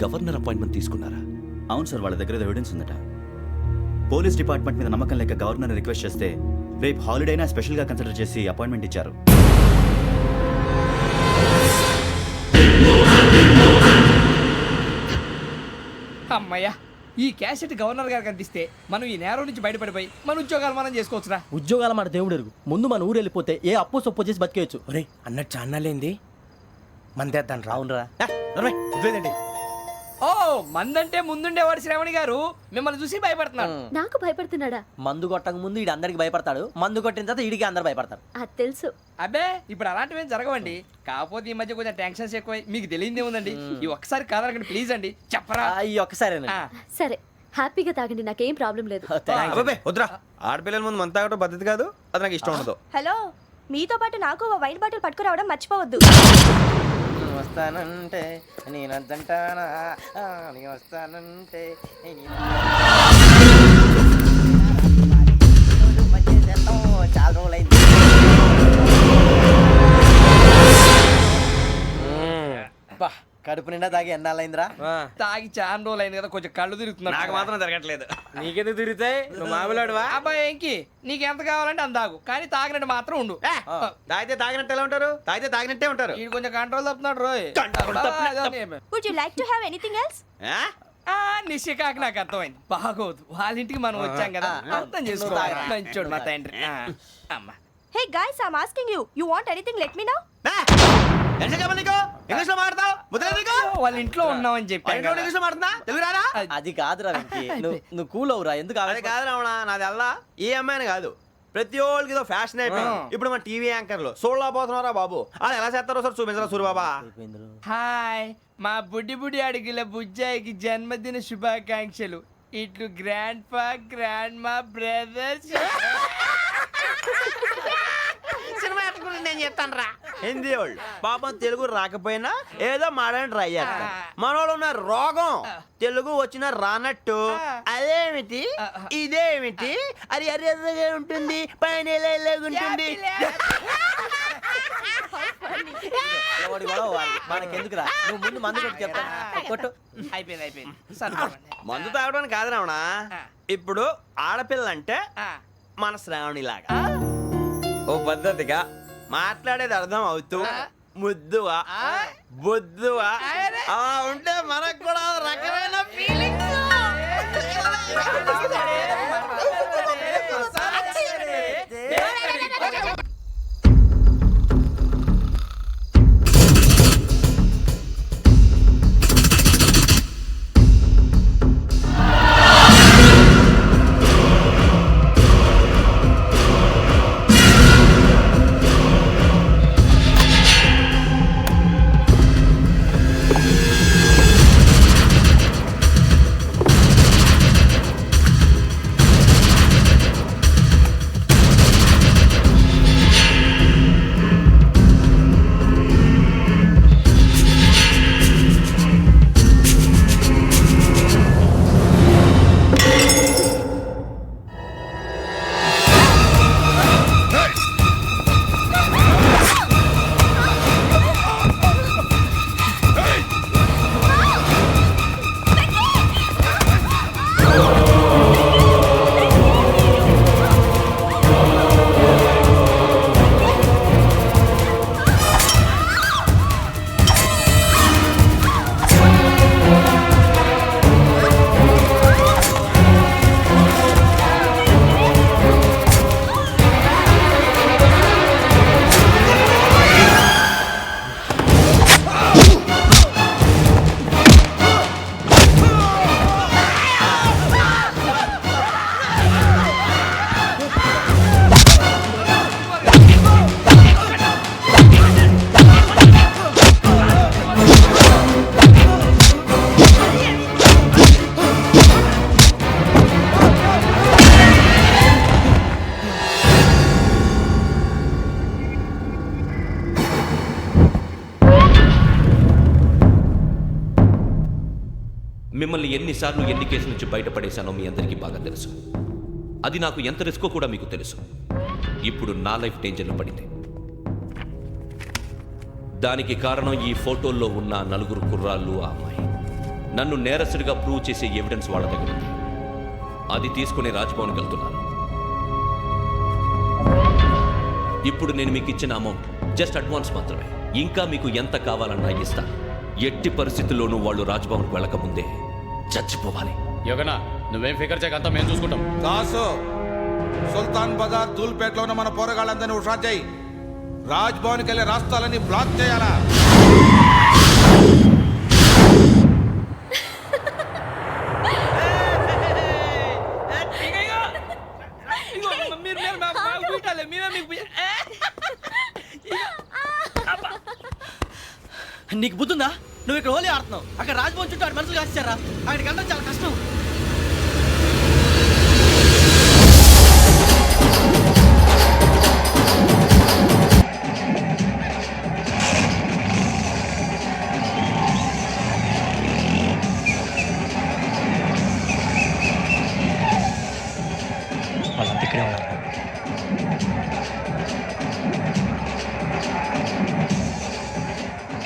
Governor appointment తీసుకున్నారా? అవును sir, వాళ్ళ దగ్గర ఎవిడెన్స్ ఉందట. పోలీస్ డిపార్ట్మెంట్ మీద నమ్మకం లేక గవర్నర్ రిక్వెస్ట్ చేస్తే రేపు హాలిడేనా స్పెషల్గా కన్సిడర్ చేసి అపాయింట్మెంట్ ఇచ్చారు. అమ్మయ్యా, ఈ క్యాసెట్ గవర్నర్ గారికి అందిస్తే మనం ఈ నేరం నుంచి బయటపడిపోయి మన ఉద్యోగాలు మనం చేసుకోవచ్చురా. ఉద్యోగాల మాట దేవుడు ఎరుగు. ముందు మన ఊరు వెళ్ళిపోతే ఏ అప్పు సొప్పు చేసి బతికేయచ్చు. ఒరే అన్నట్టు చాన్నాలేంది మందేద్దాం రావునరా. వదిలేదండి. ఓ మందంటే ముందుండేవాడు శ్రావణి గారు మిమ్మల్ని చూసి భయపడుతున్నాడు. నాకు భయపడుతున్నాడా? మందు కొట్టక ముందు ఈడు అందరికి భయపడతాడు, మందు కొట్టిన తర్వాత ఈడికి అందరు భయపడతారు. అది తెలుసు. అబ్బే ఇప్పుడు అలాంటివి ఏం జరగవండి. కాకపోతే ఈ మధ్య కొంచెం టెన్షన్స్ ఎక్కువై మీకు తెలియదే ఉందండి. ఈ ఒక్కసారి కాదనకండి ప్లీజ్ అండి, చెప్పరా. ఈ ఒక్కసారి సరే హ్యాపీగా తాగండి, నాకేం ప్రాబ్లం లేదు. అబ్బాబే వద్దురా, ఆడపిల్లల ముందు మంత తాగటం పద్ధతి కాదు, అది నాకు ఇష్టం ఉండదు. హలో, మీతో పాటు నాకు ఓ వైట్ బాటిల్ పట్టుకురావడం మర్చిపోవద్దు. వస్తానంటే నేనంటానా, వస్తానంటే చాలా రోజులైంది. కడుపు నిండా తాగి ఎన్నాళ్ళైందిరా? తాగి చాలా రోజులు అయింది కదా, కొంచెం కళ్ళు తిరుగుతున్నాడు. నాకు మాత్రం జరగట్లేదు. నీకెందుకు తిరుగుతాయి? నువ్వు మామూలుడువా? అబ్బాయి ఏంకి నీకు ఎంత కావాలంటే అంత తాగు, కానీ తాగినట్టు మాత్రం ఉండు. తాగితే తాగినట్టు ఎలా ఉంటారు? తాగితే తాగినట్టే ఉంటారు. వీడు కొంచెం కంట్రోల్ తప్పుతున్నాడు రోయ్. Would you like to have anything else? నిశ్చికాకి నాకు అర్థమైంది. బాగోదు, వాళ్ళ ఇంటికి మనం వచ్చాం కదా, అర్థం చేసుకోవాలి. మంచోడు మా తండ్రి. అమ్మ hey guys, I am asking you, you want anything let me know. English లో మాట్లాడతావు? వాళ్ళ ఇంట్లో ఉన్నామని చెప్పాను. ఇంగ్లీష్ లో మాట్లాడుతున్నా, తెలుగు రారా? అది కాదురా వెంకీ, నువ్వు కూల్ అవురా. ఎందుకు అది కాదు రావణ, నాది అల్లా ఏ అమ్మాయిని కాదు, ప్రతి ఒళ్ళకి ఇదో ఫ్యాషన్ అయిపోయింది. ఇప్పుడు మన టీవీ యాంకర్లు సోళ్ళ పోతున్నారా బాబు, వాళ్ళు ఎలా చేస్తారో సార్ చూపించరా సూరిబాబా. హాయ్, మా బుడ్డి బుడి అడిగిల బుజ్జాయికి జన్మదిన శుభాకాంక్షలు. ఇట్లు గ్రాండ్ ఫా గ్రాండ్ మా బ్రదర్స్. సినిమా గురించి నేను చెప్తాను రా. హిందీ వాళ్ళు పాపం తెలుగు రాకపోయినా ఏదో మాడని ట్రై చేస్తారు. మనోళ్ళు ఉన్న రోగం తెలుగు వచ్చిన రానట్టు అదేమిటి ఇదేమిటి అది అరిగా ఉంటుంది, పైన ఉంటుంది. మనకెందుకురా, నువ్వు ముందు మందు కొట్టి చెప్తా. కొట్టు. అయిపోయింది. మందు తాగడానికి కాదు రావణ, ఇప్పుడు ఆడపిల్ల అంటే మన శ్రావణిలాగా ఓ పద్ధతిగా మాట్లాడేది అర్థం అవుతూ ముద్దువా బొద్దువా అలా ఉంటే మనకు కూడా రకమైన ఫీలింగ్స్. మిమ్మల్ని ఎన్నిసార్లు ఎన్ని కేసుల నుంచి బయటపడేశానో మీ అందరికీ బాగా తెలుసు. అది నాకు ఎంత రిస్కో కూడా మీకు తెలుసు. ఇప్పుడు నా లైఫ్ డేంజర్లో పడింది. దానికి కారణం ఈ ఫోటోల్లో ఉన్న 4 కుర్రాళ్ళు, ఆ అమ్మాయి. నన్ను నేరస్తుడిగా ప్రూవ్ చేసే ఎవిడెన్స్ వాళ్ళ దగ్గర ఉంది. అది తీసుకుని రాజ్భవన్కి వెళ్తున్నాను. ఇప్పుడు నేను మీకు ఇచ్చిన అమౌంట్ జస్ట్ అడ్వాన్స్ మాత్రమే. ఇంకా మీకు ఎంత కావాలన్నా ఇస్తాను. ఎట్టి పరిస్థితుల్లోనూ వాళ్ళు రాజ్భవన్కి వెళ్ళకముందే చచ్చిపోవాలి. యోగనా నువ్వేం ఫికర్ చేయకంతా మేము చూసుకుంటాం. దాసు, సుల్తాన్ బజార్ ధూల్పేటలో ఉన్న మన పోరగాళ్ళందరినీ హుషారు చేయి. రాజ్ భవన్కి వెళ్ళే రాస్తాలని బ్లాక్ చేయాలా? నీకు బుద్ధుందా? నువ్వు ఇక్కడ హోలీ ఆడుతున్నావు, అక్కడ రాజ్భవన్ చుట్టూ ఆడు మనుషులు కాస్తారా? అక్కడికి వెళ్ళడం చాలా కష్టం. వాళ్ళంతా ఇక్కడే ఉన్నారు.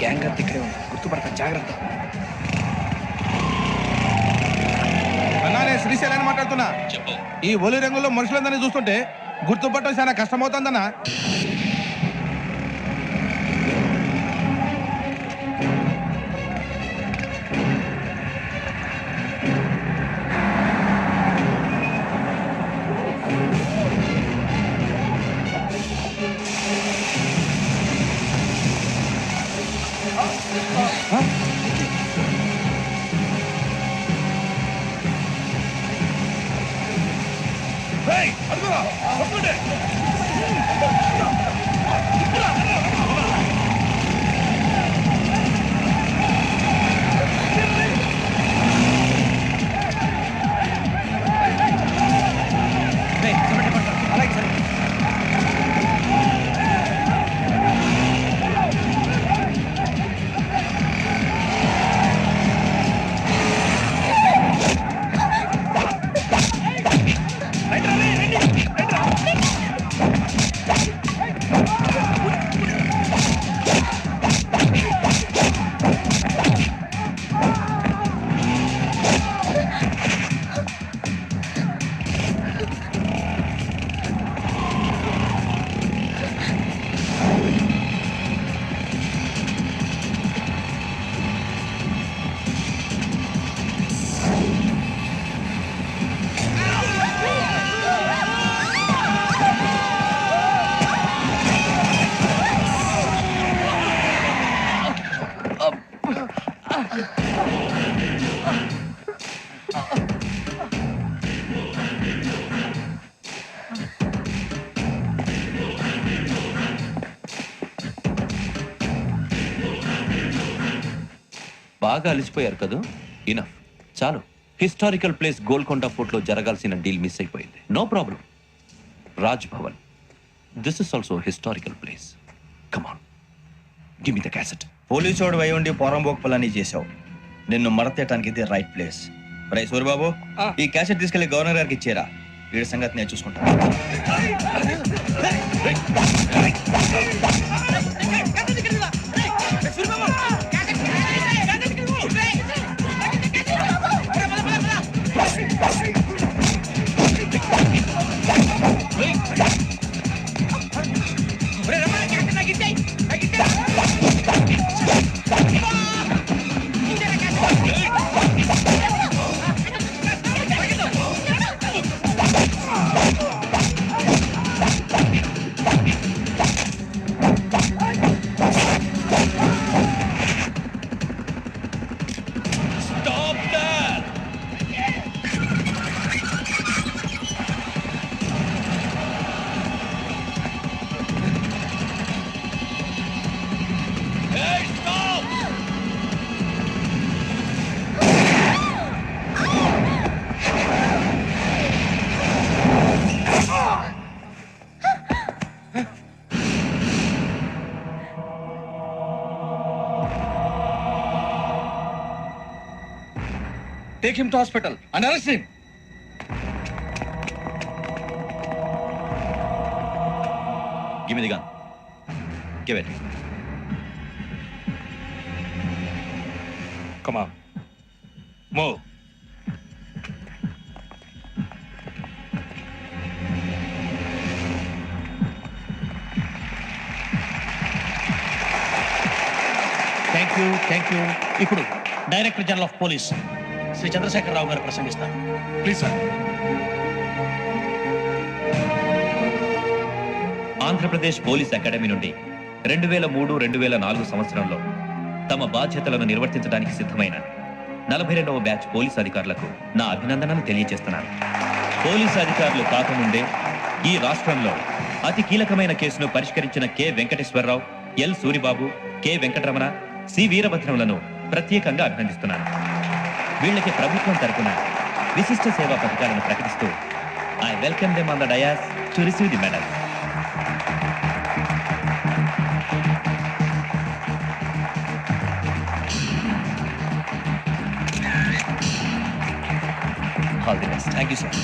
గ్యాంగ్ అంతా ఇక్కడే ఉంది, గుర్తుపడతా, జాగ్రత్త. అన్నానే శ్రీశైలాన్ని మాట్లాడుతున్నా. ఈ ఒలి రంగుల్లో మనుషులందరినీ చూస్తుంటే గుర్తుపట్టడం చాలా కష్టమవుతుందన్నా. బాగా అలిసిపోయారు కదా? ఇనఫ్, చాలు. హిస్టారికల్ ప్లేస్ గోల్కొండ ఫోర్ట్లో జరగాల్సిన డీల్ మిస్ అయిపోయింది. No problem. Raj Bhavan, this is also historical place. Come on, give me the cassette. Police వాడు అయి ఉండి పోరంబోకు పలాని చేసావు. నిన్ను మడతేయటానికి ఇది రైట్ ప్లేస్. రై సూరిబాబు, ఈ క్యాసెట్ తీసుకెళ్లి గవర్నర్ గారికి ఇచ్చేరా. వీడి సంగతి నేను చూసుకుంటాను. Take him to hospital and arrest him. Give me the gun. Give it. Come on. Move. Thank you. ఇప్పుడు director general of police Shri Chandrasekhara Rao గారు ప్రసంగిస్తారు. Please sir. Andhra Pradesh police academy నుండి 2003-2004 సంవత్సరంలో తమ బాధ్యతలను నిర్వర్తించడానికి సిద్ధమైన 42వ బ్యాచ్ పోలీస్ అధికారులకు నా అభినందనలు తెలియజేస్తున్నాను. పోలీసు అధికారులు కాకముందే ఈ రాష్ట్రంలో అతి కీలకమైన కేసును పరిష్కరించిన K Venkateswara Rao, L Suribabu, K Venkataramana, C వీరభద్రములను ప్రత్యేకంగా అభినందిస్తున్నాను. వీళ్ళకి ప్రభుత్వం తరపున విశిష్ట సేవా పథకాలను ప్రకటిస్తూ I welcome them on the dais to receive the medal. All the best. Thank you sir.